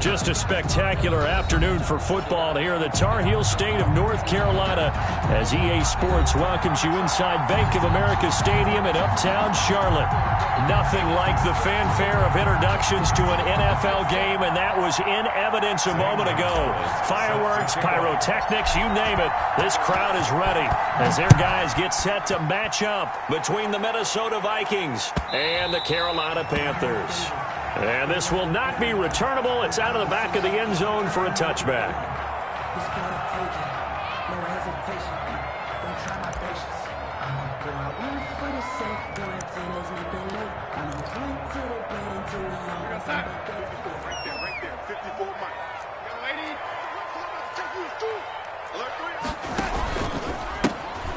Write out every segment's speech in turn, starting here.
Just a spectacular afternoon for football here in the Tar Heel state of North Carolina as EA Sports welcomes you inside Bank of America Stadium in uptown Charlotte. Nothing like the fanfare of introductions to an NFL game, and that was in evidence a moment ago. Fireworks, pyrotechnics, you name it. This crowd is ready as their guys get set to match up between the Minnesota Vikings and the Carolina Panthers. And this will not be returnable. It's out of the back of the end zone for a touchback.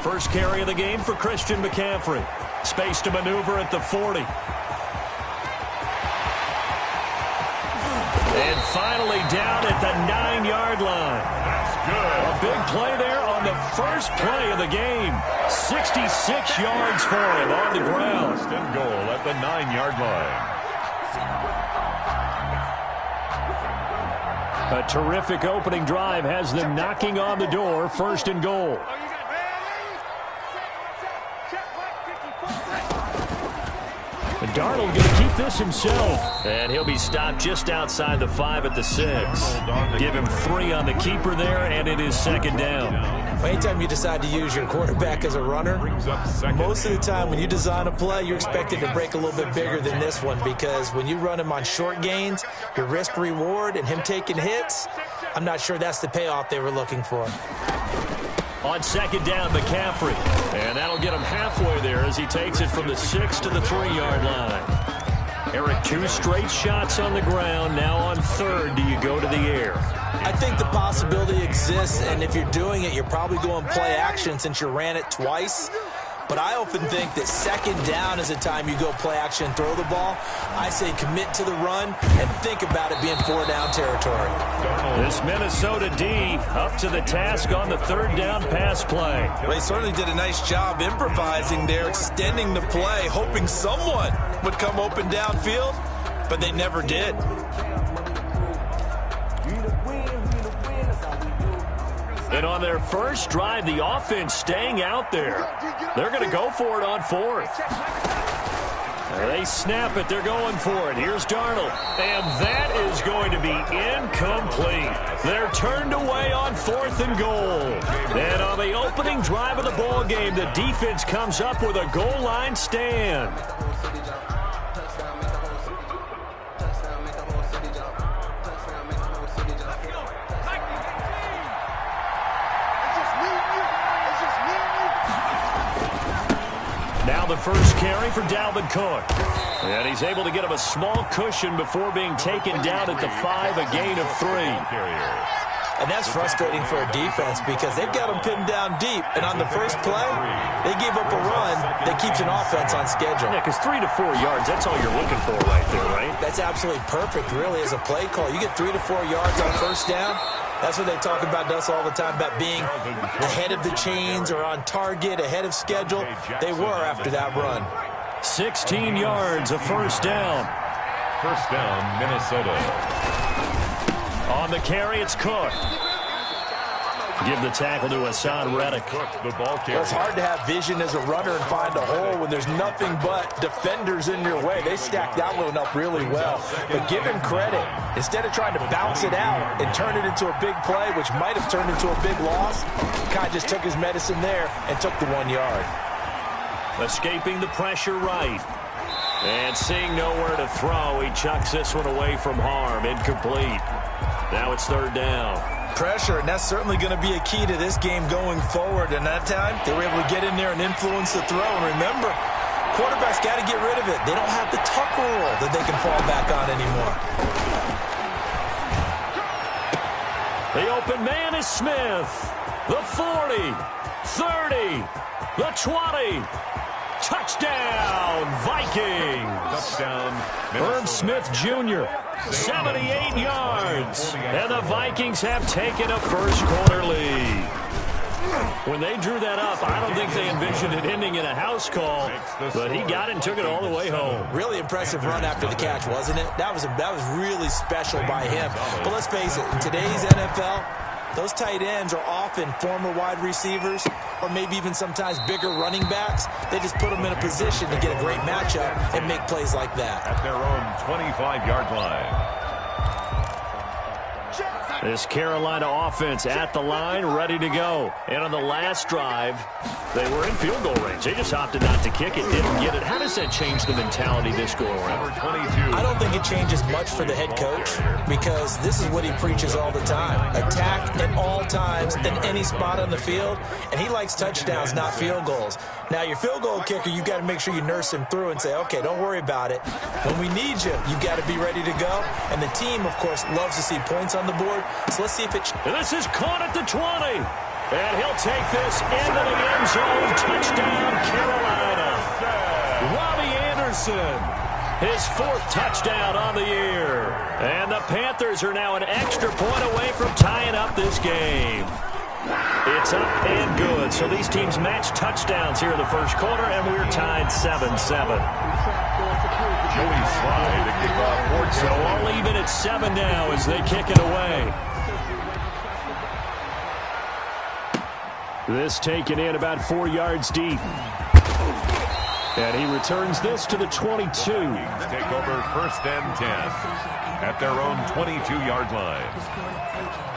First carry of the game for Christian McCaffrey. Space to maneuver at the 40. And finally down at the 9-yard line. That's good. A big play there on the first play of the game. 66 yards for him on the ground. First and goal at the 9-yard line. A terrific opening drive has them knocking on the door. First and goal. Darnold going to keep this himself. And he'll be stopped just outside the 5 at the 6. Give him 3 on the keeper there, and it is second down. Anytime you decide to use your quarterback as a runner, most of the time when you design a play, you're expected to break a little bit bigger than this one, because when you run him on short gains, your risk-reward and him taking hits, I'm not sure that's the payoff they were looking for. On second down, McCaffrey. And that'll get him halfway there as he takes it from the 6 to the 3-yard line. Eric, 2 straight shots on the ground. Now on third, do you go to the air? I think the possibility exists, and if you're doing it, you're probably going play action since you ran it twice. But I often think that second down is a time you go play action and throw the ball. I say commit to the run and think about it being 4-down territory. This Minnesota D up to the task on the third down pass play. Well, they certainly did a nice job improvising there, extending the play, hoping someone would come open downfield, but they never did. And on their first drive, the offense staying out there. They're going to go for it on fourth. They snap it. They're going for it. Here's Darnold. And that is going to be incomplete. They're turned away on 4th and goal. And on the opening drive of the ball game, the defense comes up with a goal line stand. Now the first carry for Dalvin Cook. And he's able to get him a small cushion before being taken down at the 5, a gain of 3. And that's frustrating for a defense because they've got them pinned down deep. And on the first play, they give up a run that keeps an offense on schedule. Yeah, because 3 to 4 yards, that's all you're looking for right there, right? That's absolutely perfect, really, as a play call. You get 3 to 4 yards on first down. That's what they talk about us all the time, about being ahead of the chains or on target, ahead of schedule. They were after that run. 16 yards, a first down. First down, Minnesota. On the carry, it's Cook. Give the tackle to Hassan Reddick. The ball carrier. It's hard to have vision as a runner and find a hole when there's nothing but defenders in your way. They stacked that one up really well. But give him credit. Instead of trying to bounce it out and turn it into a big play, which might have turned into a big loss, Kai just took his medicine there and took the 1 yard. Escaping the pressure right. And seeing nowhere to throw, he chucks this one away from harm. Incomplete. Now it's third down. Pressure, and that's certainly going to be a key to this game going forward. And that time, they were able to get in there and influence the throw. And remember, quarterbacks got to get rid of it. They don't have the tuck rule that they can fall back on anymore. The open man is Smith. The 40, 30, the 20. Touchdown, Vikings. Touchdown, Herb Smith Jr., 78 yards. And the Vikings have taken a first quarter lead. When they drew that up, I don't think they envisioned it ending in a house call, but he got it and took it all the way home. Really impressive run after the catch, wasn't it? That was really special by him. But let's face it, in today's NFL, those tight ends are often former wide receivers or maybe even sometimes bigger running backs. They just put them in a position to get a great matchup and make plays like that. At their own 25-yard line. This Carolina offense at the line, ready to go. And on the last drive, they were in field goal range. They just opted not to kick it, didn't get it. How does that change the mentality this go around? I don't think it changes much for the head coach because this is what he preaches all the time. Attack at all times in any spot on the field, and he likes touchdowns, not field goals. Now, your field goal kicker, you got to make sure you nurse him through and say, okay, don't worry about it. When we need you, you got to be ready to go. And the team, of course, loves to see points on the board. So let's see if it... And this is caught at the 20. And he'll take this into the end zone. Touchdown, Carolina. Robbie Anderson, his 4th touchdown on the year. And the Panthers are now an extra point away from tying up this game. It's up and good. So these teams match touchdowns here in the first quarter, and we're tied 7-7. Joey Slye to kick off. So all even at 7 now as they kick it away. This taken in about 4 yards deep. And he returns this to the 22. Take over 1st and 10 at their own 22-yard line.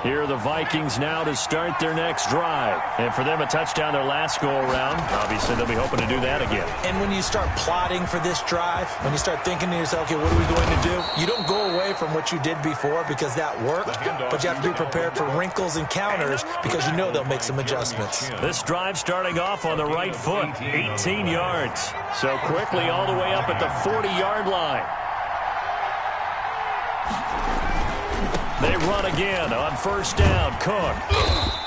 Here are the Vikings now to start their next drive. And for them, a touchdown their last go-around. Obviously, they'll be hoping to do that again. And when you start plotting for this drive, when you start thinking to yourself, okay, what are we going to do? You don't go away from what you did before because that worked, but you have to be prepared for wrinkles and counters because you know they'll make some adjustments. This drive starting off on the right foot, 18 yards. So quickly all the way up at the 40-yard line. They run again on 1st down. Cook.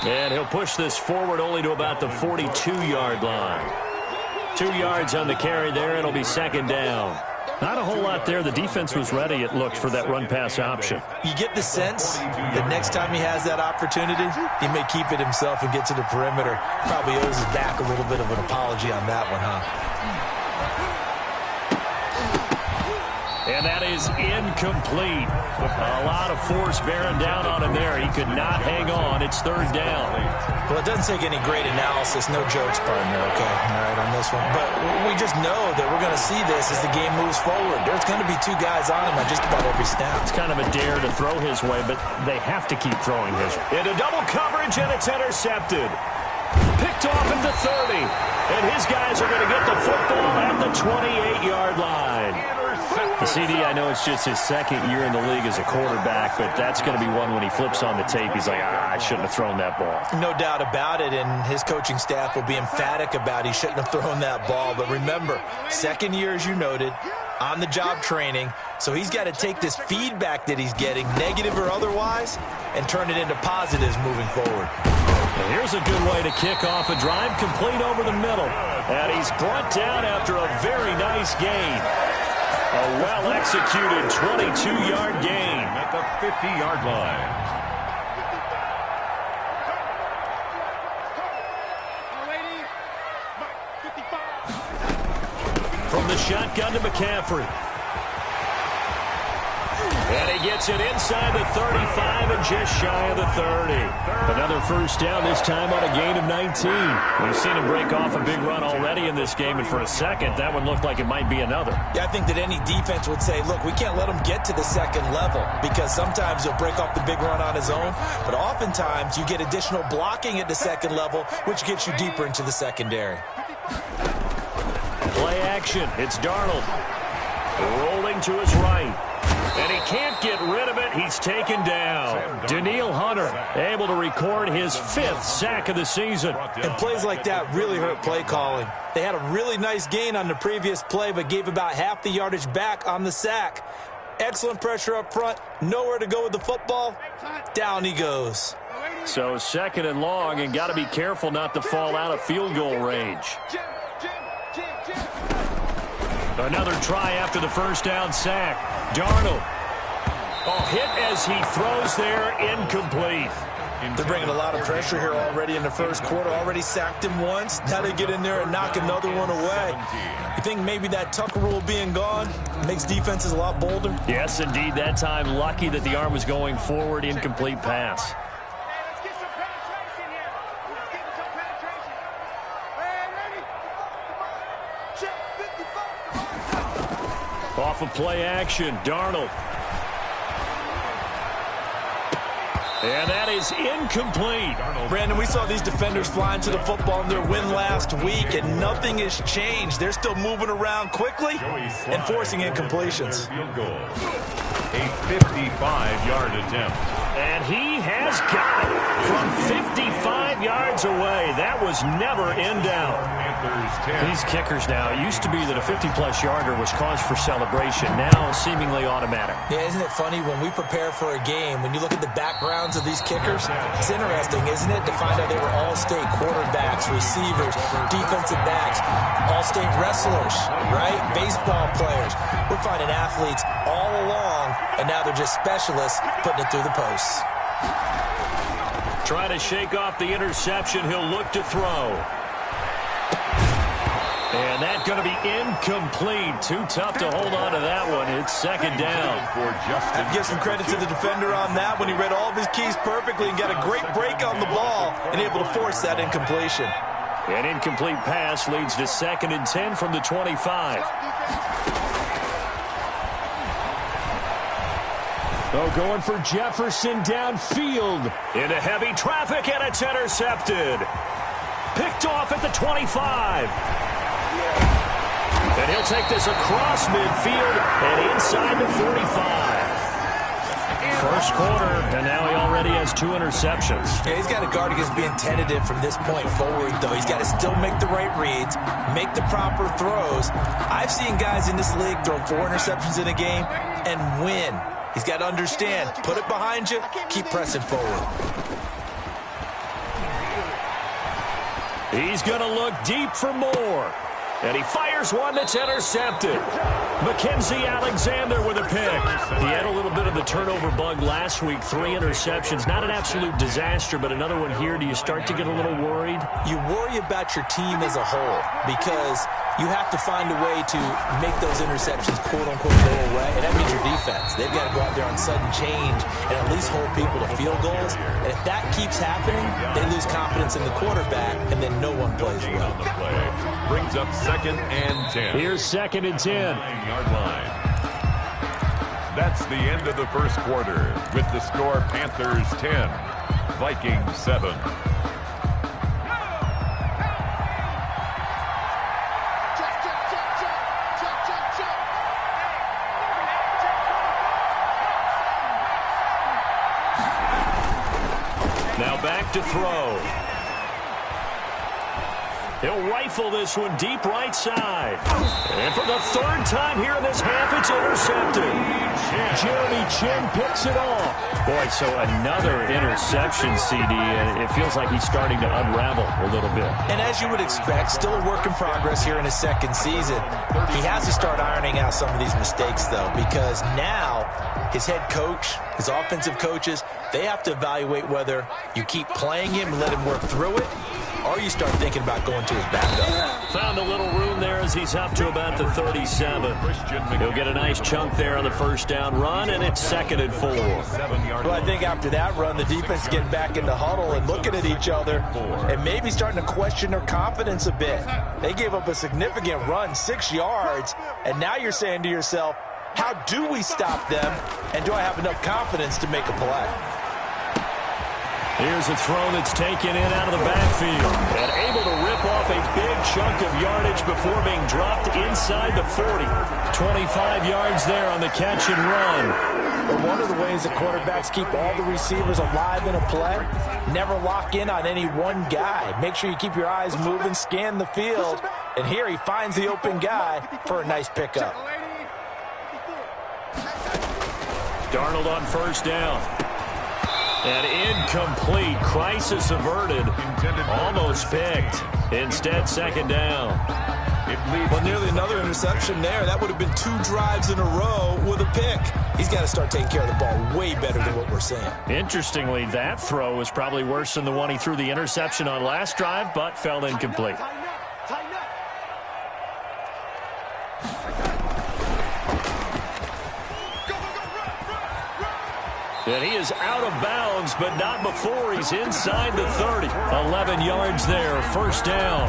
And he'll push this forward only to about the 42-yard line. 2 yards on the carry there. It'll be 2nd down. Not a whole lot there. The defense was ready, it looked, for that run-pass option. You get the sense that next time he has that opportunity, he may keep it himself and get to the perimeter. Probably owes his back a little bit of an apology on that one, huh? And that is incomplete. A lot of force bearing down on him there. He could not hang on. It's 3rd down. Well, it doesn't take any great analysis. No jokes, partner, okay? All right, on this one. But we just know that we're going to see this as the game moves forward. There's going to be 2 guys on him at just about every snap. It's kind of a dare to throw his way, but they have to keep throwing his way. Into double coverage, and it's intercepted. Picked off at the 30. And his guys are going to get the football at the 28-yard line. The CD, I know it's just his 2nd year in the league as a quarterback, but that's going to be one when he flips on the tape. He's like, I shouldn't have thrown that ball. No doubt about it, and his coaching staff will be emphatic about he shouldn't have thrown that ball. But remember, 2nd year, as you noted, on-the-job training, so he's got to take this feedback that he's getting, negative or otherwise, and turn it into positives moving forward. And here's a good way to kick off a drive, complete over the middle. And he's brought down after a very nice gain. A well-executed 22-yard gain at the 50-yard line. From the shotgun to McCaffrey. And he gets it inside the 35 and just shy of the 30. Another 1st down, this time on a gain of 19. We've seen him break off a big run already in this game, and for a second, that one looked like it might be another. Yeah, I think that any defense would say, look, we can't let him get to the 2nd level because sometimes he'll break off the big run on his own, but oftentimes you get additional blocking at the 2nd level, which gets you deeper into the secondary. Play action. It's Darnold. Rolling to his right. And he can't get rid of it. He's taken down. Danielle Hunter able to record his 5th sack of the season. And plays like that really hurt play calling. They had a really nice gain on the previous play, but gave about half the yardage back on the sack. Excellent pressure up front. Nowhere to go with the football. Down he goes. So 2nd and long, and got to be careful not to fall out of field goal range. Another try after the 1st down sack. Darnold. Oh, hit as he throws there, incomplete. They're bringing a lot of pressure here already in the first quarter. Already sacked him once. Now they get in there and knock another one away. You think maybe that Tucker rule being gone makes defenses a lot bolder? Yes, indeed. That time, lucky that the arm was going forward. Incomplete pass. Off of play action, Darnold. And that is incomplete. Brandon, we saw these defenders flying to the football in their win last week, and nothing has changed. They're still moving around quickly and forcing incompletions. A 55-yard attempt. And he has got it from 55 yards away. That was never in doubt. These kickers now, it used to be that a 50-plus yarder was cause for celebration. Now seemingly automatic. Yeah, isn't it funny when we prepare for a game, when you look at the backgrounds of these kickers, it's interesting, isn't it, to find out they were all-state quarterbacks, receivers, defensive backs, all-state wrestlers, right? Baseball players. We're finding athletes all along, and now they're just specialists putting it through the posts. Trying to shake off the interception. He'll look to throw. And that's going to be incomplete. Too tough to hold on to that one. It's second down. I'd give some credit to the defender on that when he read all of his keys perfectly and got a great break on the ball and able to force that incompletion. An incomplete pass leads to 2nd and 10 from the 25. Oh, going for Jefferson downfield. Into heavy traffic, and it's intercepted. Picked off at the 25. And he'll take this across midfield and inside the 45. First quarter, and now he already has 2 interceptions. Yeah, he's got to guard against being tentative from this point forward, though. He's got to still make the right reads, make the proper throws. I've seen guys in this league throw 4 interceptions in a game and win. He's got to understand, put it behind you, keep pressing forward. He's going to look deep for more. And he fires one that's intercepted. Mackenzie Alexander with a pick. He had a little bit of the turnover bug last week. 3 interceptions. Not an absolute disaster, but another one here. Do you start to get a little worried? You worry about your team as a whole because you have to find a way to make those interceptions, quote-unquote, go away. And that means your defense. They've got to go out there on sudden change and at least hold people to field goals. And if that keeps happening, they lose confidence in the quarterback, and then no one plays well. Brings up 2nd and 10. Here's 2nd and 10. 9-yard line. That's the end of the first quarter with the score Panthers 10, Vikings 7. Now back to throw. He'll rifle this one deep right side. And for the 3rd time here in this half, it's intercepted. Jeremy Chinn picks it off. Boy, so another interception, CD, and it feels like he's starting to unravel a little bit. And as you would expect, still a work in progress here in his 2nd season. He has to start ironing out some of these mistakes, though, because now his head coach, his offensive coaches, they have to evaluate whether you keep playing him and let him work through it, or you start thinking about going to his backup. Found a little room there as he's up to about the 37. He'll get a nice chunk there on the first down run, and it's 2nd and 4. Well, I think after that run, the defense getting back in the huddle and looking at each other and maybe starting to question their confidence a bit. They gave up a significant run, 6 yards, and now you're saying to yourself, how do we stop them, and do I have enough confidence to make a play? Here's a throw that's taken in out of the backfield and able to rip off a big chunk of yardage before being dropped inside the 40. 25 yards there on the catch and run. But one of the ways that quarterbacks keep all the receivers alive in a play, never lock in on any one guy. Make sure you keep your eyes moving, scan the field, and here he finds the open guy for a nice pickup. Darnold on first down. And incomplete. Crisis averted. Almost picked. Instead, 2nd down. It leads. Well, nearly another interception there. That would have been 2 drives in a row with a pick. He's got to start taking care of the ball way better than what we're saying. Interestingly, that throw was probably worse than the one he threw the interception on last drive, but fell incomplete. And he is out of bounds, but not before he's inside the 30. 11 yards there, first down.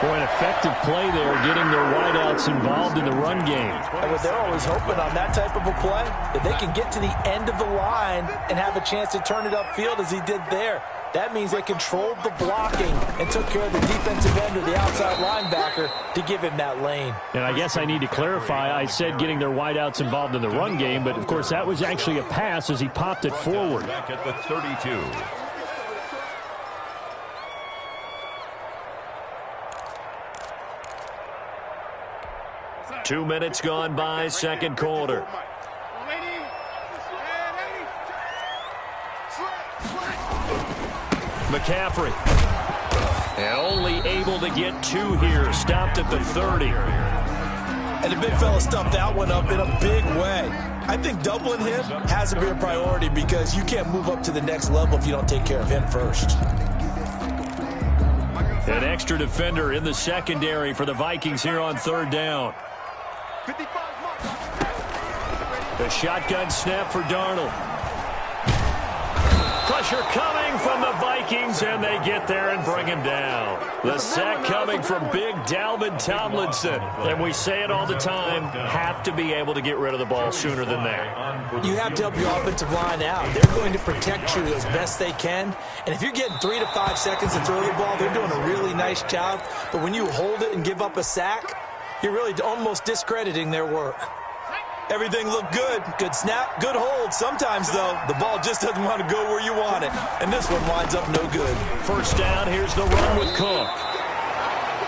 Boy, an effective play there, getting their wideouts involved in the run game. And they're always hoping on that type of a play that they can get to the end of the line and have a chance to turn it upfield as he did there. That means they controlled the blocking and took care of the defensive end or the outside linebacker to give him that lane. And I guess I need to clarify, I said getting their wideouts involved in the run game, but of course that was actually a pass as he popped it forward. Back at the 32. Two minutes gone by, second quarter. McCaffrey. And only able to get 2 here. Stopped at the 30. And the big fella stuffed that one up in a big way. I think doubling him has to be a priority because you can't move up to the next level if you don't take care of him first. An extra defender in the secondary for the Vikings here on third down. The shotgun snap for Darnold. Pressure coming from the Vikings, and they get there and bring him down. The sack coming from big Dalvin Tomlinson. And we say it all the time, have to be able to get rid of the ball sooner than that. You have to help your offensive line out. They're going to protect you as best they can. And if you're getting 3 to 5 seconds to throw the ball, they're doing a really nice job. But when you hold it and give up a sack, you're really almost discrediting their work. Everything looked good. Good snap, good hold. Sometimes, though, the ball just doesn't want to go where you want it. And this one winds up no good. First down, here's the run with Cook.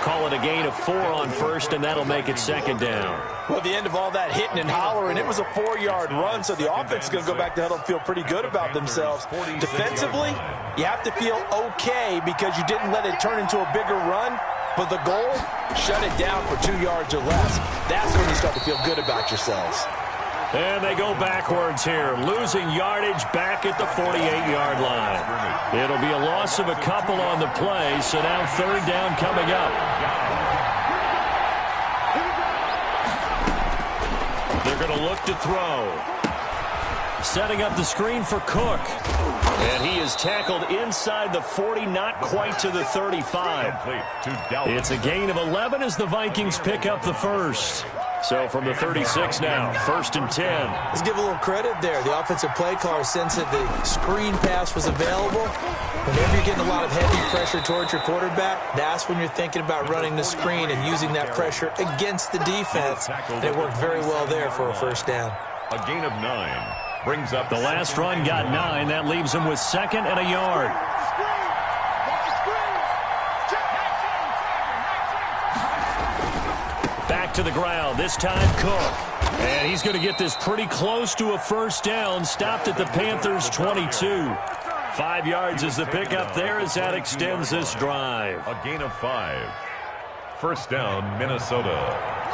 Call it a gain of 4 on first, and that'll make it second down. Well, at the end of all that hitting and hollering, it was a 4-yard run, so the offense is going to go back to huddle and feel pretty good about themselves. Defensively, you have to feel okay because you didn't let it turn into a bigger run. But the goal, shut it down for 2 yards or less. That's when you start to feel good about yourselves. And they go backwards here, losing yardage back at the 48-yard line. It'll be a loss of a couple on the play, so now third down coming up. They're going to look to throw. Setting up the screen for Cook. And he is tackled inside the 40, not quite to the 35. It's a gain of 11 as the Vikings pick up the first. So from the 36 now, first and 10. Let's give a little credit there. The offensive play caller sensed that the screen pass was available. Whenever you're getting a lot of heavy pressure towards your quarterback, that's when you're thinking about running the screen and using that pressure against the defense. And it worked very well there for a first down. A gain of 9. Brings up the last run got 9. That leaves him with second and a yard. Back to the ground. This time Cook. And he's going to get this pretty close to a first down. Stopped at the Panthers' 22. 5 yards is the pickup there as that extends this drive. A gain of 5. First down, Minnesota.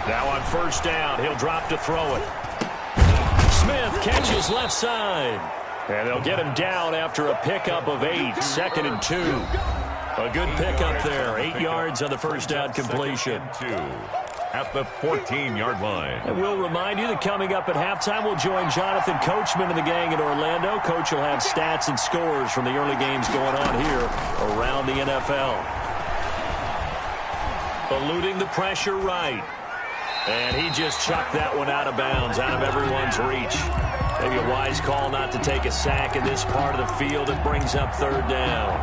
Now on first down, he'll drop to throw it. Smith catches left side. And they'll get him down after a pickup of 8, second and 2. A good pickup there, 8 yards on the first down completion. At the 14-yard line. And we'll remind you that coming up at halftime, we'll join Jonathan Coachman and the gang in Orlando. Coach will have stats and scores from the early games going on here around the NFL. Eluding the pressure right. And he just chucked that one out of bounds, out of everyone's reach. Maybe a wise call not to take a sack in this part of the field. It brings up third down.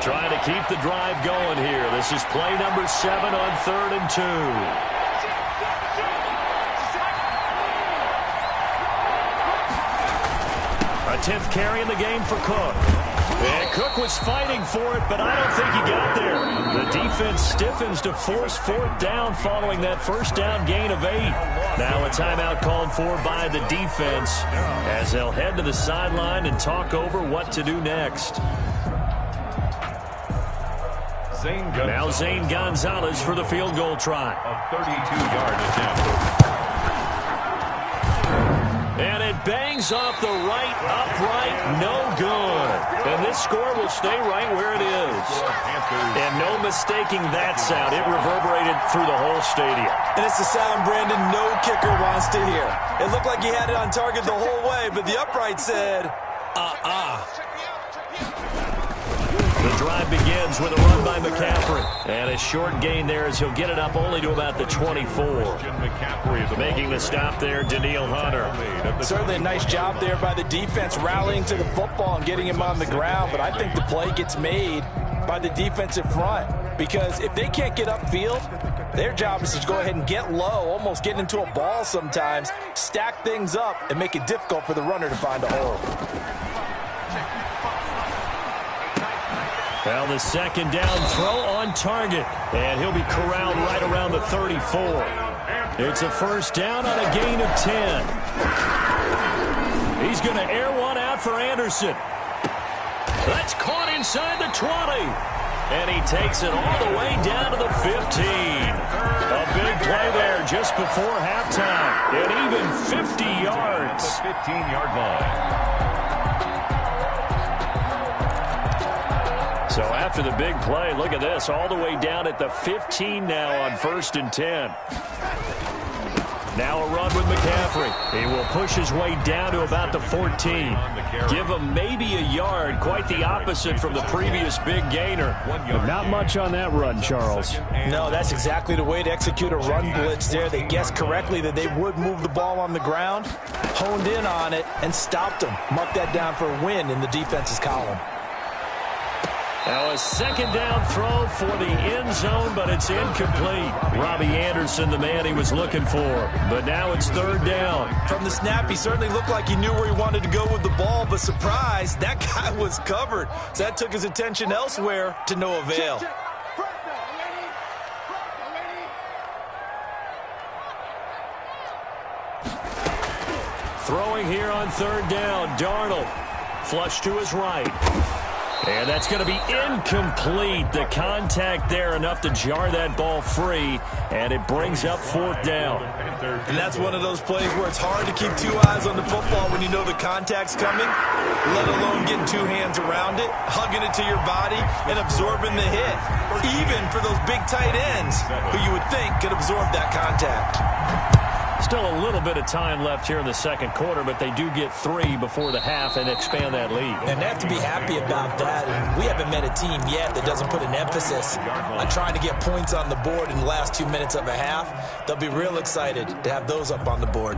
Trying to keep the drive going here. This is play number 7 on 3rd and 2. A 10th carry in the game for Cook. And Cook was fighting for it, but I don't think he got there. The defense stiffens to force 4th down following that first down gain of 8. Now a timeout called for by the defense as they'll head to the sideline and talk over what to do next. Now Zane Gonzalez for the field goal try. A 32-yard attempt. And it bangs off the right upright, no good. And this score will stay right where it is. And no mistaking that sound. It reverberated through the whole stadium. And it's the sound, Brandon, no kicker wants to hear. It looked like he had it on target the whole way, but the upright said, The drive begins with a run by McCaffrey. And a short gain there as he'll get it up only to about the 24. Making the stop there, Danielle Hunter. Certainly a nice job there by the defense rallying to the football and getting him on the ground. But I think the play gets made by the defensive front. Because if they can't get upfield, their job is to go ahead and get low, almost get into a ball sometimes, stack things up, and make it difficult for the runner to find a hole. Well, the second down throw on target. And he'll be corralled right around the 34. It's a first down on a gain of 10. He's going to air one out for Anderson. That's caught inside the 20. And he takes it all the way down to the 15. A big play there just before halftime. And even 50 yards. The 15-yard line. So after the big play, look at this, all the way down at the 15 now on 1st and 10. Now a run with McCaffrey. He will push his way down to about the 14. Give him maybe a yard, quite the opposite from the previous big gainer. Not much on that run, Charles. No, that's exactly the way to execute a run blitz there. They guessed correctly that they would move the ball on the ground, honed in on it, and stopped them. Mark that down for a win in the defense's column. Now a second down throw for the end zone, but it's incomplete. Robbie Anderson, the man he was looking for. But now it's 3rd down. From the snap, he certainly looked like he knew where he wanted to go with the ball, but surprise, that guy was covered. So that took his attention elsewhere to no avail. Throwing here on 3rd down, Darnold. Flush to his right. And that's going to be incomplete. The contact there enough to jar that ball free, and it brings up 4th down. And that's one of those plays where it's hard to keep 2 eyes on the football when you know the contact's coming, let alone getting 2 hands around it, hugging it to your body, and absorbing the hit. Even for those big tight ends who you would think could absorb that contact. Still a little bit of time left here in the second quarter, but they do get 3 before the half and expand that lead. And they have to be happy about that. And we haven't met a team yet that doesn't put an emphasis on trying to get points on the board in the last 2 minutes of a half. They'll be real excited to have those up on the board.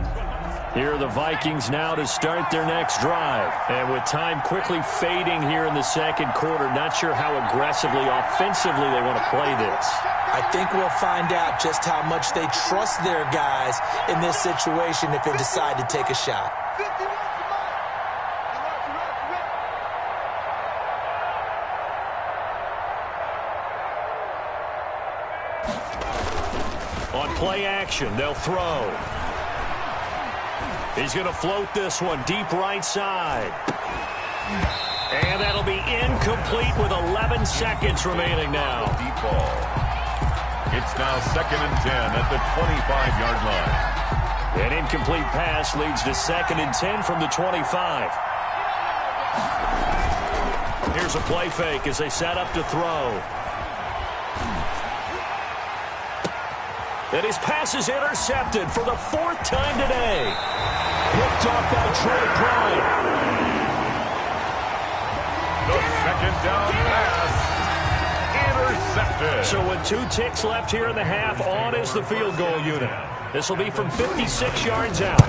Here are the Vikings now to start their next drive. And with time quickly fading here in the second quarter, not sure how aggressively, offensively they want to play this. I think we'll find out just how much they trust their guys in this situation if they decide to take a shot. On play action, they'll throw. He's going to float this one deep right side. And that'll be incomplete with 11 seconds remaining now. Deep ball. It's now 2nd and 10 at the 25-yard line. An incomplete pass leads to 2nd and 10 from the 25. Here's a play fake as they set up to throw. And his pass is intercepted for the 4th time today. Picked off by Troy Pride. The second down pass intercepted. So with 2 ticks left here in the half, on is the field goal unit. This will be from 56 yards out.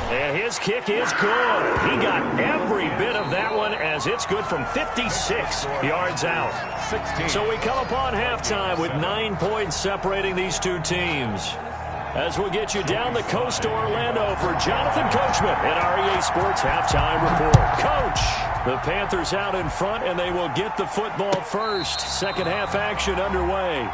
And his kick is good. He got every bit of that one as it's good from 56 yards out. 16. So we come upon halftime with 9 points separating these two teams. as we'll get you down the coast to Orlando for Jonathan Coachman at our EA Sports Halftime Report. Coach, the Panthers out in front, and they will get the football first. Second half action underway.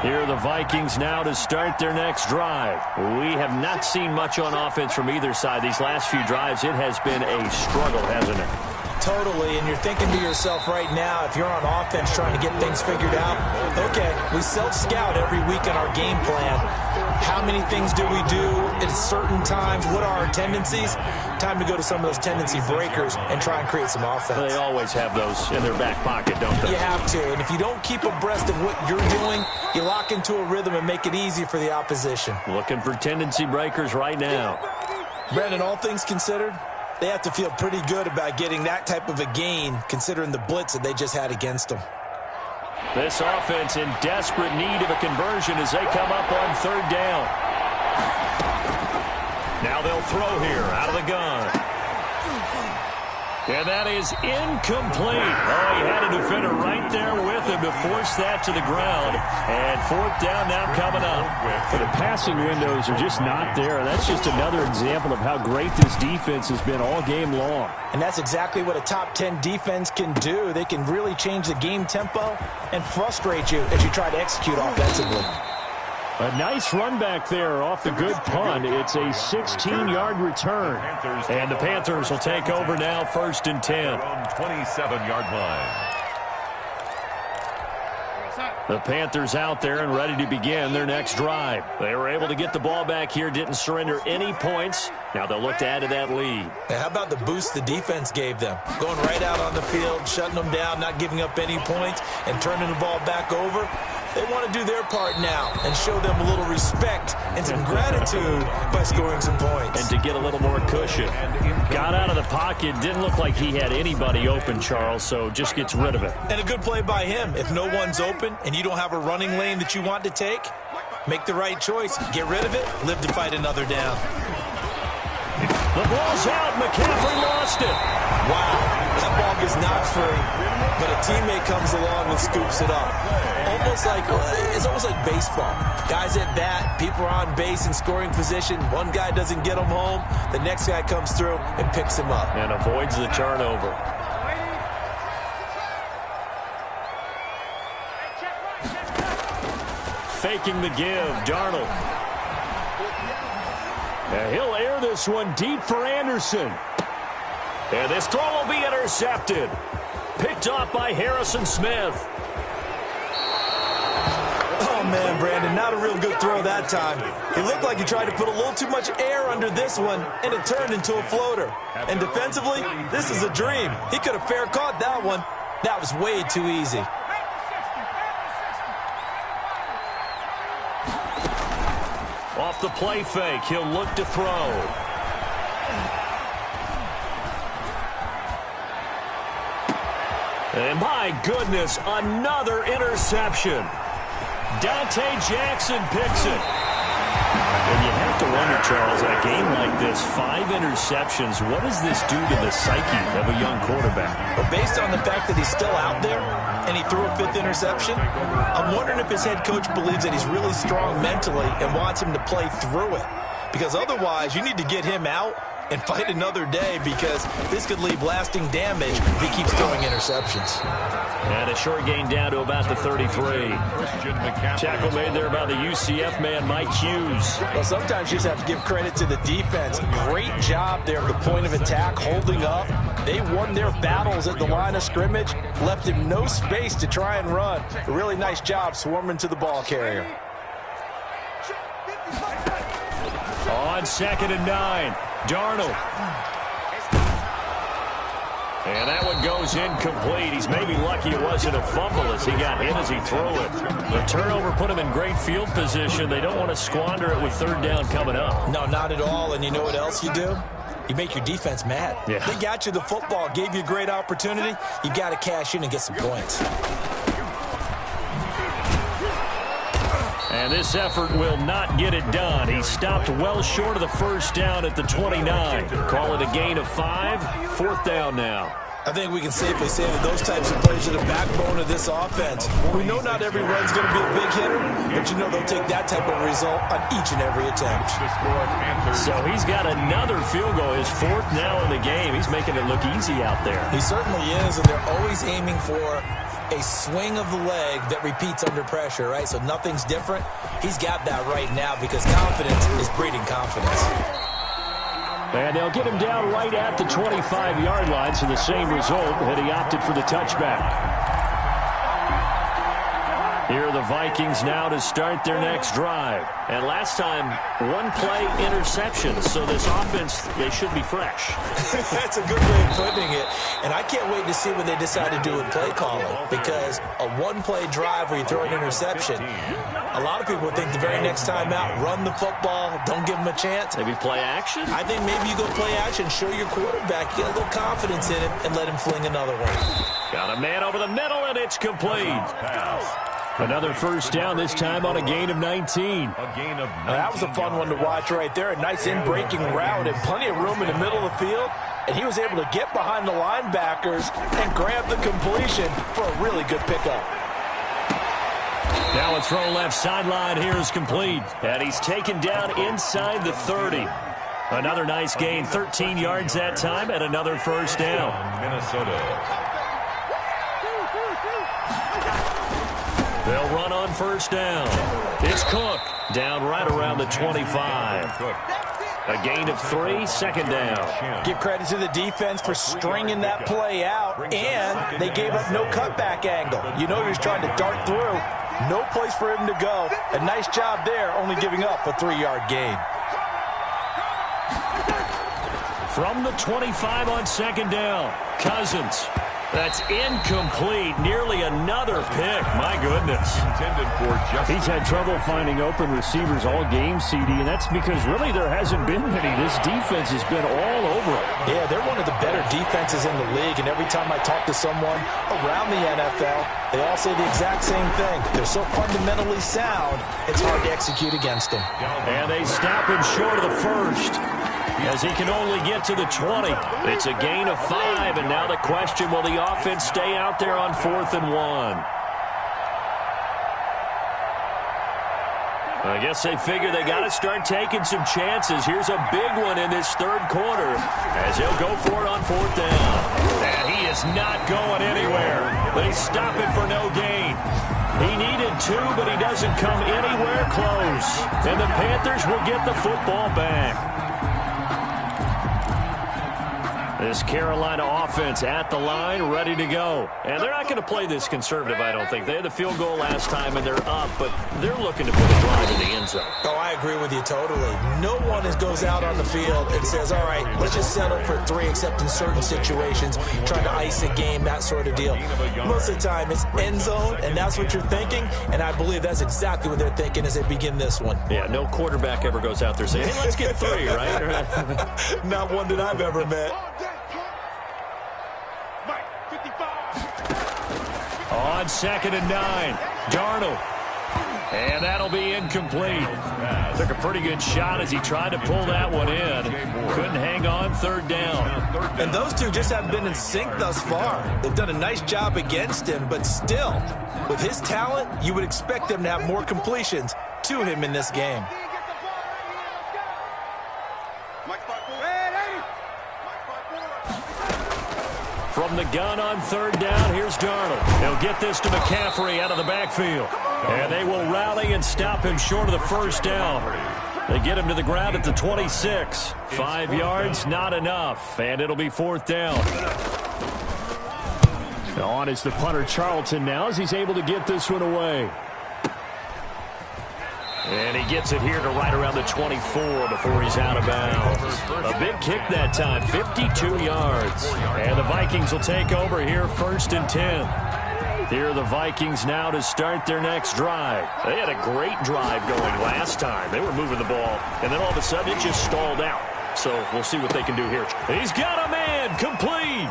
Here are the Vikings now to start their next drive. We have not seen much on offense from either side. These last few drives, it has been a struggle, hasn't it? Totally, and you're thinking to yourself right now, if you're on offense trying to get things figured out, okay, we self-scout every week in our game plan. How many things do we do at certain times? What are our tendencies? Time to go to some of those tendency breakers and try and create some offense. They always have those in their back pocket, don't they? You have to, and if you don't keep abreast of what you're doing, you lock into a rhythm and make it easy for the opposition. Looking for tendency breakers right now. Brandon, all things considered, they have to feel pretty good about getting that type of a gain, considering the blitz that they just had against them. This offense in desperate need of a conversion as they come up on third down. Now they'll throw here out of the gun. And that is incomplete. Oh, he had a defender right there with him to force that to the ground. And fourth down now coming up. The passing windows are just not there. That's just another example of how great this defense has been all game long. And that's exactly what a top 10 defense can do. They can really change the game tempo and frustrate you as you try to execute offensively. A nice run back there off the good punt. It's a 16-yard return. And the Panthers will take over now, 1st and 10. 27-yard line. The Panthers out there and ready to begin their next drive. They were able to get the ball back here, didn't surrender any points. Now they'll look to add to that lead. How about the boost the defense gave them? Going right out on the field, shutting them down, not giving up any points, and turning the ball back over. They want to do their part now and show them a little respect and some gratitude by scoring some points. And to get a little more cushion. Got out of the pocket. Didn't look like he had anybody open, Charles, so just gets rid of it. And a good play by him. If no one's open and you don't have a running lane that you want to take, make the right choice. Get rid of it. Live to fight another down. The ball's out. McCaffrey lost it. Wow. That ball gets knocked free, but a teammate comes along and scoops it up. It's almost like baseball. Guys at bat, people are on base in scoring position. One guy doesn't get him home. The next guy comes through and picks him up. And avoids the turnover. Faking the give, Darnold. And he'll air this one deep for Anderson. And this throw will be intercepted. Picked off by Harrison Smith. Oh, man, Brandon, not a real good throw that time. He looked like he tried to put a little too much air under this one, and it turned into a floater. And defensively, this is a dream. He could have fair caught that one. That was way too easy. Off the play fake, he'll look to throw. And my goodness, another interception. Dante Jackson picks it. And you have to wonder, Charles, in a game like this, 5 interceptions, what does this do to the psyche of a young quarterback? But based on the fact that he's still out there and he threw a 5th interception, I'm wondering if his head coach believes that he's really strong mentally and wants him to play through it. Because otherwise, you need to get him out and fight another day, because this could leave lasting damage if he keeps throwing interceptions. And a short gain down to about the 33. Tackle made there by the UCF man, Mike Hughes. Well, sometimes you just have to give credit to the defense. Great job there at the point of attack, holding up. They won their battles at the line of scrimmage, left him no space to try and run. A really nice job swarming to the ball carrier. On 2nd and 9, Darnold. And that one goes incomplete. He's maybe lucky it wasn't a fumble as he got hit as he threw it. The turnover put him in great field position. They don't want to squander it with 3rd down coming up. No, not at all. And you know what else you do? You make your defense mad. Yeah. They got you the football, gave you a great opportunity. You got to cash in and get some points. And this effort will not get it done. He stopped well short of the first down at the 29. Call it a gain of 5. 4th down now. I think we can safely say that those types of plays are the backbone of this offense. We know not every run's going to be a big hitter, but you know they'll take that type of result on each and every attempt. So he's got another field goal, his 4th now in the game. He's making it look easy out there. He certainly is, and they're always aiming for a swing of the leg that repeats under pressure, right? So nothing's different. He's got that right now because confidence is breeding confidence. And they'll get him down right at the 25-yard line, so the same result had he opted for the touchback. Here are the Vikings now to start their next drive. And last time, 1-play interception, so this offense, they should be fresh. That's a good way of putting it. And I can't wait to see what they decide to do with play calling, because a 1-play drive where you throw an interception, a lot of people would think the very next time out, run the football, don't give them a chance. Maybe play action? I think maybe you go play action, show your quarterback, get a little confidence in him, and let him fling another one. Got a man over the middle, and it's complete. Another first down, this time on a gain of 19. That was a fun one to watch right there. A nice in-breaking route and plenty of room in the middle of the field. And he was able to get behind the linebackers and grab the completion for a really good pickup. Now a throw left sideline here is complete. And he's taken down inside the 30. Another nice gain, 13 yards that time, and another first down. Minnesota. They'll run on first down. It's Cook down right around the 25. A gain of 3, 2nd down. Give credit to the defense for stringing that play out, and they gave up no cutback angle. You know he was trying to dart through. No place for him to go. A nice job there, only giving up a 3-yard gain. From the 25 on 2nd down, Cousins. That's incomplete. Nearly another pick. My goodness. He's had trouble finding open receivers all game, CD, and that's because really there hasn't been many. This defense has been all over it. Yeah, they're one of the better defenses in the league, and every time I talk to someone around the NFL, they all say the exact same thing. They're so fundamentally sound, it's hard to execute against them. And they stop him short of the first, as he can only get to the 20. It's a gain of 5, and now the question, will the offense stay out there on 4th and 1? I guess they figure they got to start taking some chances. Here's a big one in this 3rd quarter, as he'll go for it on 4th down. And he is not going anywhere. They stop it for no gain. He needed 2, but he doesn't come anywhere close. And the Panthers will get the football back. This Carolina offense at the line, ready to go. And they're not going to play this conservative, I don't think. They had the field goal last time, and they're up, but they're looking to put a drive in the end zone. Oh, I agree with you totally. No one goes out on the field and says, all right, let's just settle for 3, except in certain situations, trying to ice a game, that sort of deal. Most of the time, it's end zone, and that's what you're thinking, and I believe that's exactly what they're thinking as they begin this one. Yeah, no quarterback ever goes out there saying, hey, let's get 3, right? Not one that I've ever met. On 2nd and 9, Darnold. And that'll be incomplete. Took a pretty good shot as he tried to pull that one in. Couldn't hang on 3rd down. And those two just haven't been in sync thus far. They've done a nice job against him, but still, with his talent, you would expect them to have more completions to him in this game. From the gun on 3rd down, here's Darnold. He'll get this to McCaffrey out of the backfield. And they will rally and stop him short of the first down. They get him to the ground at the 26. 5 yards, not enough. And it'll be 4th down. On is the punter Charlton now as he's able to get this one away. And he gets it here to right around the 24 before he's out of bounds. A big kick that time, 52 yards. And the Vikings will take over here 1st and 10. Here are the Vikings now to start their next drive. They had a great drive going last time. They were moving the ball, and then all of a sudden it just stalled out. So we'll see what they can do here. He's got a man, complete.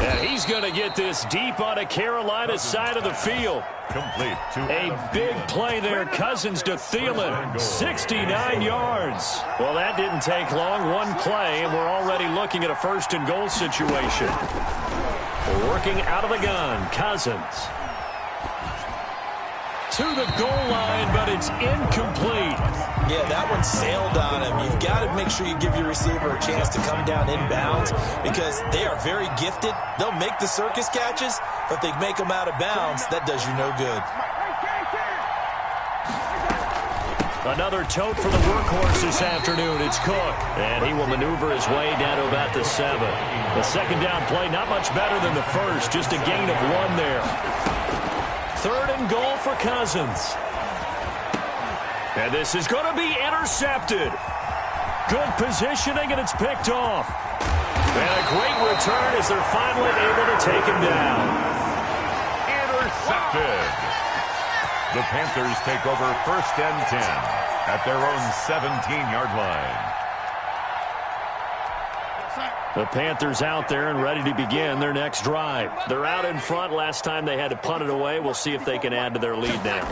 And And he's going to get this deep on a Carolina side of the field. Complete. A big play there. Cousins to Thielen. 69 yards. Well, that didn't take long. One play, and we're already looking at a first-and-goal situation. Working out of the gun. Cousins. To the goal line, but it's incomplete. Yeah, that one sailed on him. You've got to make sure you give your receiver a chance to come down inbounds because they are very gifted. They'll make the circus catches, but if they make them out of bounds, that does you no good. Another tote for the workhorse this afternoon. It's Cook, and he will maneuver his way down to about the 7. The second down play, not much better than the first, just a gain of 1 there. Third and goal for Cousins. And this is going to be intercepted. Good positioning, and it's picked off. And a great return as they're finally able to take him down. Intercepted. The Panthers take over 1st and 10 at their own 17-yard line. The Panthers out there and ready to begin their next drive. They're out in front. Last time they had to punt it away. We'll see if they can add to their lead now.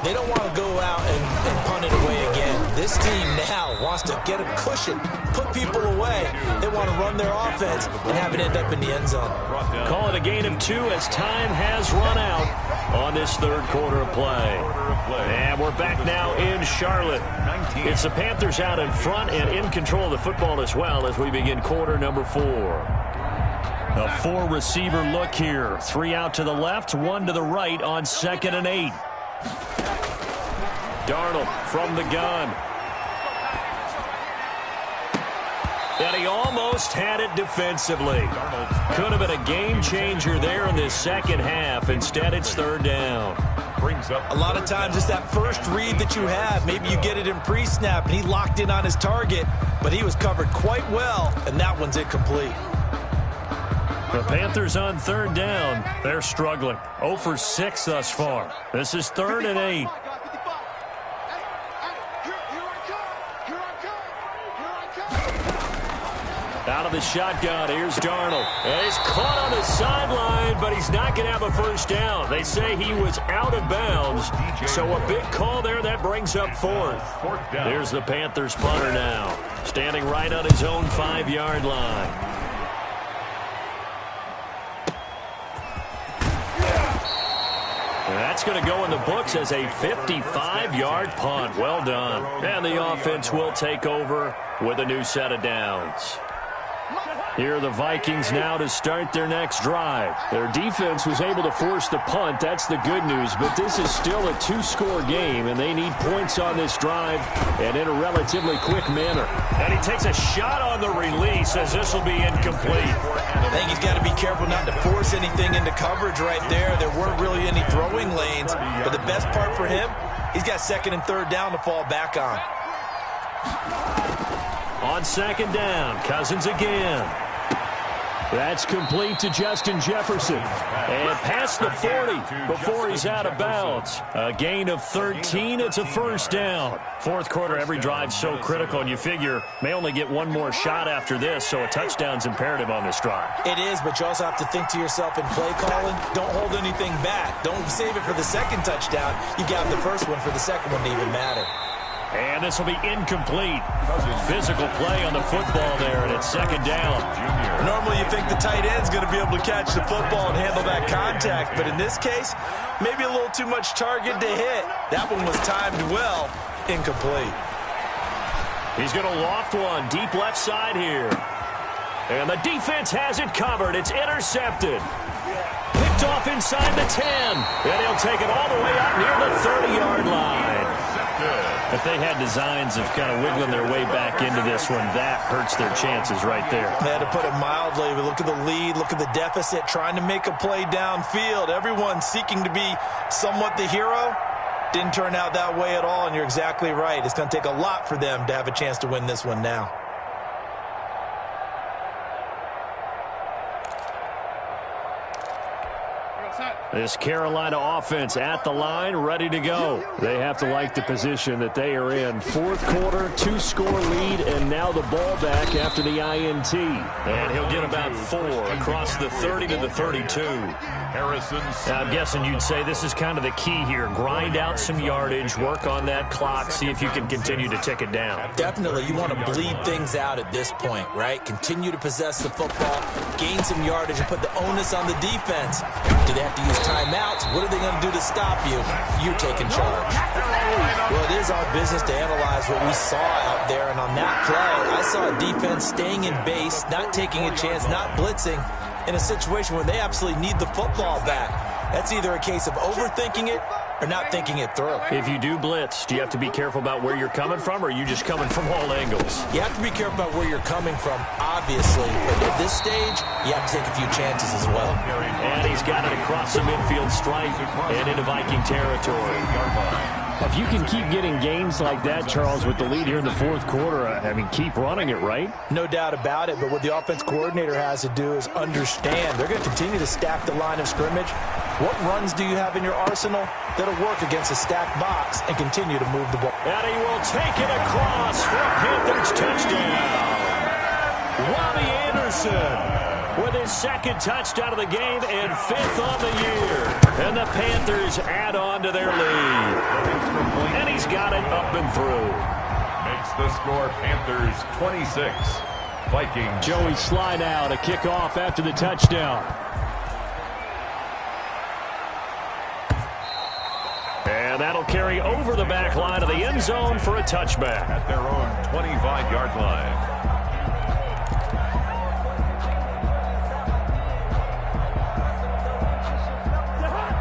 They don't want to go out and punt it away again. This team now wants to get a cushion, put people away. They want to run their offense and have it end up in the end zone. Call it a gain of 2 as time has run out on this third quarter of play. And we're back now in Charlotte. It's the Panthers out in front and in control of the football as well as we begin quarter number 4. A 4-receiver look here. 3 out to the left, 1 to the right on 2nd and 8. Darnold from the gun. And he almost had it defensively. Could have been a game changer there in this second half. Instead, it's 3rd down. Brings up a lot of times it's that first read that you have. Maybe you get it in pre-snap, and he locked in on his target, but he was covered quite well, and that one's incomplete. The Panthers on 3rd down. They're struggling. 0 for 6 thus far. This is 3rd and 8. Out of the shotgun, here's Darnold. And he's caught on the sideline, but he's not going to have a first down. They say he was out of bounds, so a big call there. That brings up 4th. There's the Panthers punter now, standing right on his own 5-yard line. That's going to go in the books as a 55-yard punt. Well done. And the offense will take over with a new set of downs. Here are the Vikings now to start their next drive. Their defense was able to force the punt. That's the good news. But this is still a 2-score game, and they need points on this drive and in a relatively quick manner. And he takes a shot on the release as this will be incomplete. I think he's got to be careful not to force anything into coverage right there. There weren't really any throwing lanes. But the best part for him, he's got 2nd and 3rd down to fall back on. On 2nd down, Cousins again. That's complete to Justin Jefferson. And past the 40 before he's out of bounds. A gain of 13. It's a first down. 4th quarter, every drive so critical, and you figure may only get one more shot after this, so a touchdown's imperative on this drive. It is, but you also have to think to yourself in play calling, don't hold anything back. Don't save it for the second touchdown. You got the first one for the second one to even matter. And this will be incomplete. Physical play on the football there, and it's 2nd down. Normally you think the tight end's going to be able to catch the football and handle that contact, but in this case, maybe a little too much target to hit. That one was timed well. Incomplete. He's going to loft one deep left side here. And the defense has it covered. It's intercepted. Picked off inside the 10. And he'll take it all the way out near the 30-yard line. If they had designs of kind of wiggling their way back into this one, that hurts their chances right there. They had to put it mildly, but look at the lead, look at the deficit, trying to make a play downfield. Everyone seeking to be somewhat the hero. Didn't turn out that way at all, and you're exactly right. It's going to take a lot for them to have a chance to win this one now. This Carolina offense at the line, ready to go. They have to like the position that they are in. Fourth quarter, 2-score lead, and now the ball back after the INT. And he'll get about 4 across the 30 to the 32. Now, I'm guessing you'd say this is kind of the key here. Grind out some yardage, work on that clock, see if you can continue to tick it down. Definitely, you want to bleed things out at this point, right? Continue to possess the football, gain some yardage, and put the onus on the defense. Do they have to use timeouts? What are they going to do to stop you? You're taking charge. Well, it is our business to analyze what we saw out there, and on that play, I saw a defense staying in base, not taking a chance, not blitzing, in a situation where they absolutely need the football back. That's either a case of overthinking it or not thinking it through. If you do blitz, do you have to be careful about where you're coming from, or are you just coming from all angles? You have to be careful about where you're coming from, obviously. But at this stage, you have to take a few chances as well. And he's got it across the midfield stripe and into Viking territory. If you can keep getting gains like that, Charles, with the lead here in the fourth quarter, I mean, keep running it, right? No doubt about it, but what the offense coordinator has to do is understand. They're going to continue to stack the line of scrimmage. What runs do you have in your arsenal that'll work against a stacked box and continue to move the ball? And he will take it across for a Panthers touchdown. Robbie Anderson with his second touchdown of the game and 5th on the year. And the Panthers add on to their lead. And he's got it up and through. Makes the score Panthers 26. Vikings. Joey slide out, a kickoff after the touchdown. And that'll carry over the back line of the end zone for a touchback. At their own 25-yard line.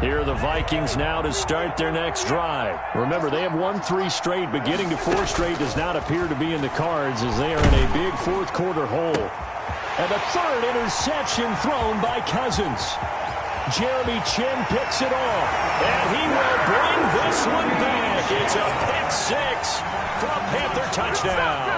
Here are the Vikings now to start their next drive. Remember, they have won 3 straight, but getting to 4 straight does not appear to be in the cards as they are in a big fourth quarter hole. And the 3rd interception thrown by Cousins. Jeremy Chin picks it off, and he will bring this one back. It's a pick 6 for a Panther touchdown.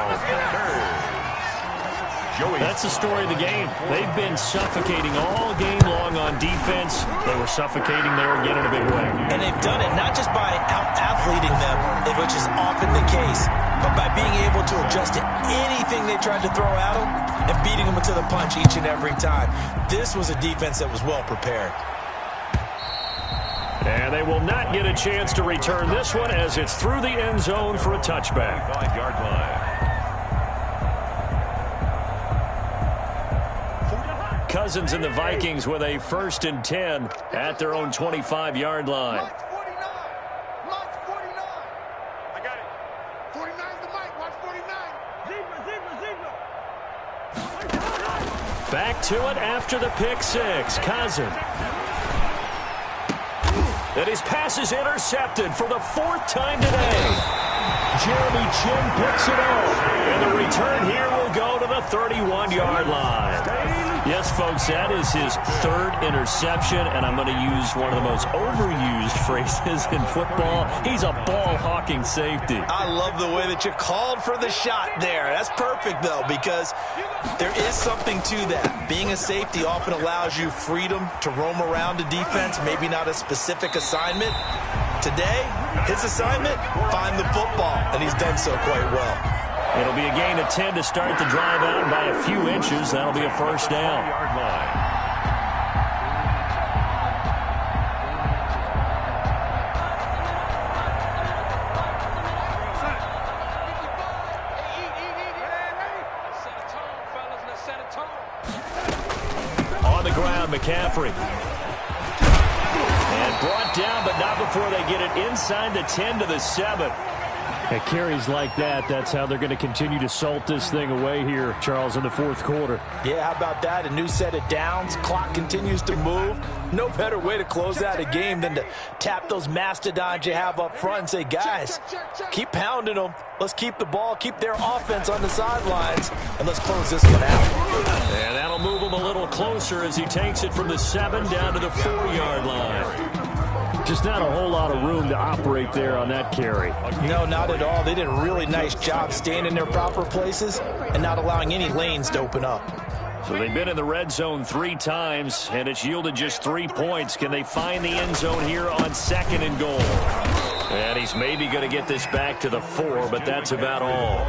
That's the story of the game. They've been suffocating all game long on defense. They were suffocating there again in a big way. And they've done it not just by out-athleting them, which is often the case, but by being able to adjust to anything they tried to throw at them and beating them to the punch each and every time. This was a defense that was well prepared. And they will not get a chance to return this one as it's through the end zone for a touchback. 5-yard line. Cousins and the Vikings with a 1st and 10 at their own 25-yard line. Mark 49. Mark 49. I got it. 49's the mic. Watch 49. Zebra. Back to it after the pick 6. Cousins. And his pass is intercepted for the 4th time today. Jeremy Chin picks it up. And the return here will go to the 31-yard line. Yes, folks, that is his 3rd interception, and I'm going to use one of the most overused phrases in football. He's a ball-hawking safety. I love the way that you called for the shot there. That's perfect, though, because there is something to that. Being a safety often allows you freedom to roam around a defense, maybe not a specific assignment. Today, his assignment, find the football, and he's done so quite well. It'll be a gain of 10 to start the drive out by a few inches. That'll be a 1st down. On the ground, McCaffrey. And brought down, but not before they get it inside the 10 to the 7. At carries like that, that's how they're going to continue to salt this thing away here, Charles, in the fourth quarter. Yeah, how about that? A new set of downs. Clock continues to move. No better way to close out a game than to tap those mastodons you have up front and say, guys, keep pounding them. Let's keep the ball, keep their offense on the sidelines, and let's close this one out. And that'll move him a little closer as he takes it from the 7 down to the 4-yard line. Just not a whole lot of room to operate there on that carry. No, not at all. They did a really nice job staying in their proper places and not allowing any lanes to open up. So they've been in the red zone 3 times, and it's yielded just 3 points. Can they find the end zone here on 2nd and goal? And he's maybe going to get this back to the 4, but that's about all.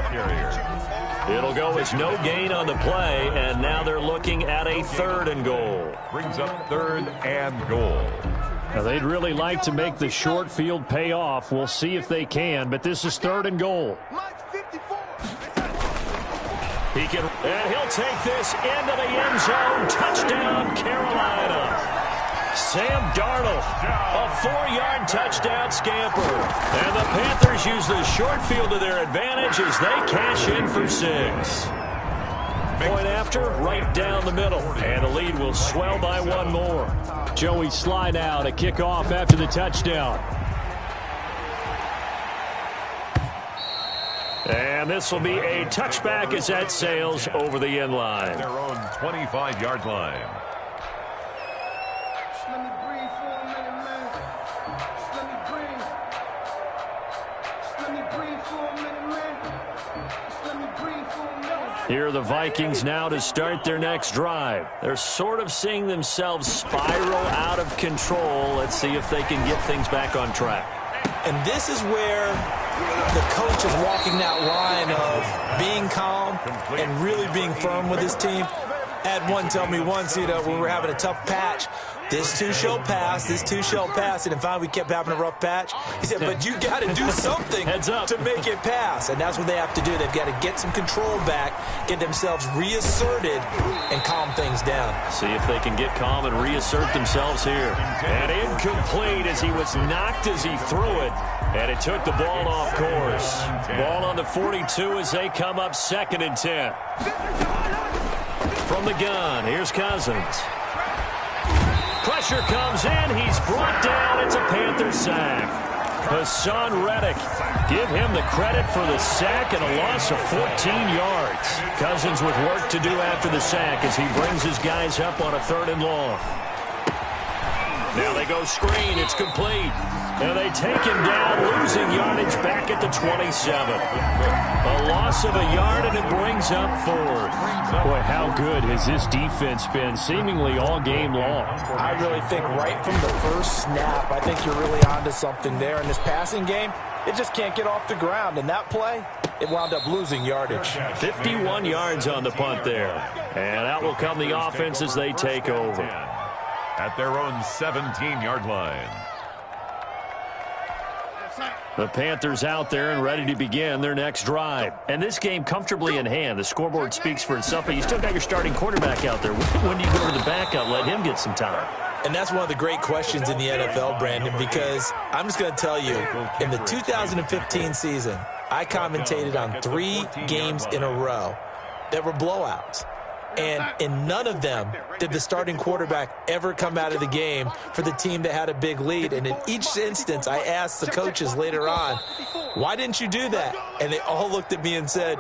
It'll go as no gain on the play, and now they're looking at a 3rd and goal. Brings up 3rd and goal. Now, they'd really like to make the short field pay off. We'll see if they can, but this is 3rd and goal. And he'll take this into the end zone. Touchdown, Carolina. Sam Darnold, a 4-yard touchdown scamper. And the Panthers use the short field to their advantage as they cash in for 6. Point after, right down the middle. And the lead will swell by 1 more. Joey Slye now to kick off after the touchdown. And this will be a touchback as that sails over the end line. Their own 25-yard line. Here are the Vikings now to start their next drive. They're sort of seeing themselves spiral out of control. Let's see if they can get things back on track. And this is where the coach is walking that line of being calm and really being firm with his team. Had one tell me once, when we were having a tough patch, this too shall pass, this too shall pass. And finally, we kept having a rough patch. He said, but you got to do something to make it pass. And that's what they have to do. They've got to get some control back, get themselves reasserted, and calm things down. See if they can get calm and reassert themselves here. And incomplete as he was knocked as he threw it. And it took the ball off course. Ball on the 42 as they come up 2nd and 10. From the gun, here's Cousins. Pressure comes in. He's brought down. It's a Panther sack. Hassan Reddick. Give him the credit for the sack and a loss of 14 yards. Cousins with work to do after the sack as he brings his guys up on a 3rd and long. Now they go screen. It's complete. And they take him down, losing yardage back at the 27. A loss of a yard, and it brings up 4th. Boy, how good has this defense been seemingly all game long? I really think right from the first snap, I think you're really onto something there. In this passing game, it just can't get off the ground. And that play, it wound up losing yardage. 51 yards on the punt there. And out will come the offense as they take over. At their own 17-yard line. The Panthers out there and ready to begin their next drive. And this game comfortably in hand. The scoreboard speaks for itself, but you still got your starting quarterback out there. When do you go to the backup, let him get some time? And that's one of the great questions in the NFL, Brandon, because I'm just going to tell you, in the 2015 season, I commentated on 3 games in a row that were blowouts. And in none of them did the starting quarterback ever come out of the game for the team that had a big lead. And in each instance, I asked the coaches later on, why didn't you do that? And they all looked at me and said,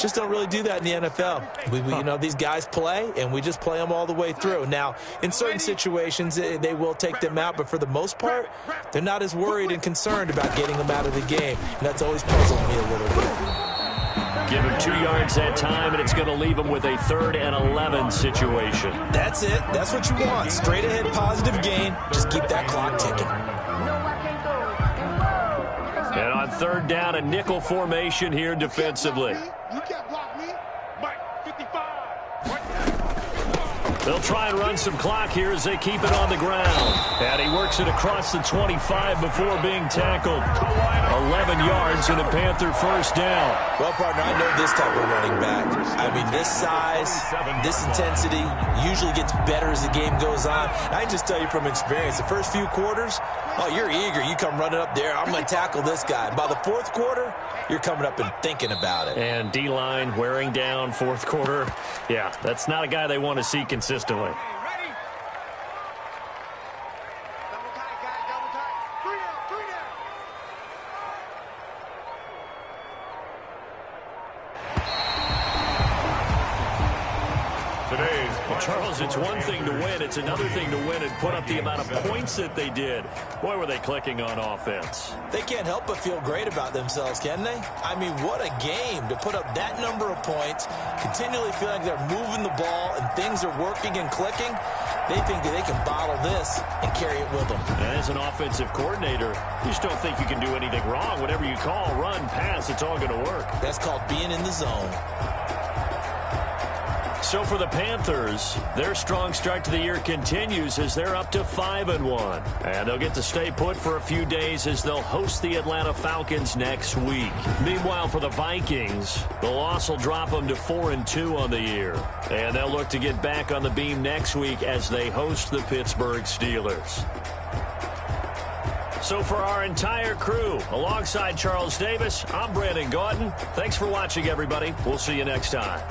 just don't really do that in the NFL. These guys play, and we just play them all the way through. Now, in certain situations, they will take them out, but for the most part, they're not as worried and concerned about getting them out of the game. And that's always puzzled me a little bit. Give him 2 yards that time, and it's going to leave him with a 3rd and 11 situation. That's it. That's what you want. Straight ahead, positive gain. Just keep that clock ticking. And on 3rd down, a nickel formation here defensively. You can't block me. Mike, 55. They'll try and run some clock here as they keep it on the ground. And he works it across the 25 before being tackled. 11 yards and a Panther 1st down. Well, partner, I know this type of running back. I mean, this size, this intensity usually gets better as the game goes on. And I can just tell you from experience, the first few quarters, you're eager. You come running up there, I'm going to tackle this guy. By the 4th quarter, you're coming up and thinking about it. And D-line wearing down 4th quarter. Yeah, that's not a guy they want to see consistently. Double tight, guys, double tight. 3 down, 3 down. Today's Charles, it's one thing to win. It's another thing to win and put up the amount of points that they did. Boy, were they clicking on offense. They can't help but feel great about themselves, can they? I mean, what a game to put up that number of points, continually feeling like they're moving the ball and things are working and clicking. They think that they can bottle this and carry it with them. And as an offensive coordinator, you just don't think you can do anything wrong. Whatever you call, run, pass, it's all going to work. That's called being in the zone. So for the Panthers, their strong start to the year continues as they're up to 5-1. And they'll get to stay put for a few days as they'll host the Atlanta Falcons next week. Meanwhile, for the Vikings, the loss will drop them to 4-2 on the year. And they'll look to get back on the beam next week as they host the Pittsburgh Steelers. So for our entire crew, alongside Charles Davis, I'm Brandon Gaudin. Thanks for watching, everybody. We'll see you next time.